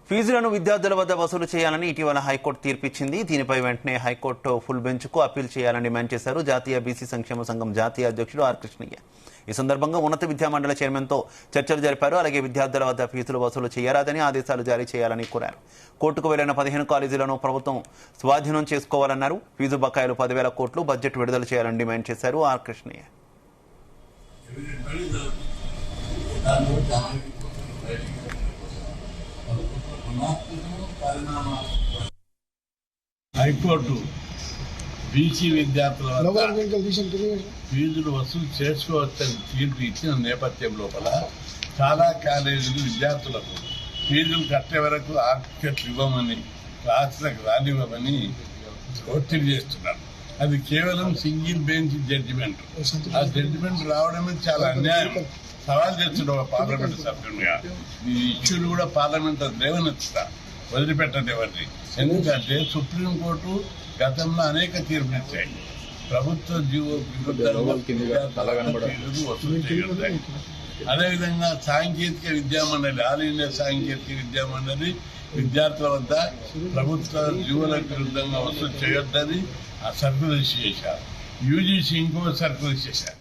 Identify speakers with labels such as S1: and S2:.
S1: ఫీజులను విద్యార్థుల వద్ద వసూలు చేయాలని ఇటీవల హైకోర్టు తీర్పిచ్చింది. దీనిపై వెంటనే హైకోర్టు ఫుల్ బెంచ్కు అప్పీల్ చేయాలని డిమాండ్ చేశారు జాతీయ బీసీ సంక్షేమ సంఘం జాతీయ అధ్యక్షుడు ఆర్ కృష్ణయ్య. ఈ సందర్భంగా ఉన్నత విద్యామండలి చైర్మన్తో చర్చలు జరిపారు. అలాగే విద్యార్థుల వద్ద ఫీజులు వసూలు చేయరాదని ఆదేశాలు జారీ చేయాలని కోరారు. కోర్టుకు వెళ్లిన 15 కాలేజీలను ప్రభుత్వం స్వాధీనం చేసుకోవాలన్నారు. ఫీజు బకాయిలు 10,000 కోట్లు బడ్జెట్ విడుదల చేయాలని డిమాండ్ చేశారు ఆర్ కృష్ణయ్య.
S2: హైకోర్టు బీసీ విద్యార్థుల ఫీజులు వసూలు చేసుకోవచ్చని తీర్పు ఇచ్చిన నేపథ్యం లోపల చాలా కాలేజీలు విద్యార్థులకు ఫీజులు కట్టే వరకు ఆర్టికట్లు ఇవ్వమని క్లాసులకు రానివ్వమని ఒత్తిడి చేస్తున్నారు. అది కేవలం సింగిల్ బెంచ్ జడ్జిమెంట్. ఆ జడ్జిమెంట్ రావడమే చాలా అన్యాయం. సవాల్ చేస్తున్న పార్లమెంట్ సభ్యునిగా ఈ ఇష్యూలు కూడా పార్లమెంట్ లేవనెత్తుతా వదిలిపెట్టండి ఎవరిని. ఎందుకంటే సుప్రీంకోర్టు గతంలో అనేక తీర్పులు ఇచ్చాయి. ప్రభుత్వ జీవో వసూలు చేయొద్దాయి. అదేవిధంగా సాంకేతిక విద్యామండలి, ఆల్ ఇండియా సాంకేతిక విద్యామండలి విద్యార్థుల వద్ద ప్రభుత్వ జీవోలకు విరుద్ధంగా వసూలు చేయొద్దని ఆ సర్కులర్ చేశారు. యూజీసీ ఇంకో సర్కులర్ చేశారు.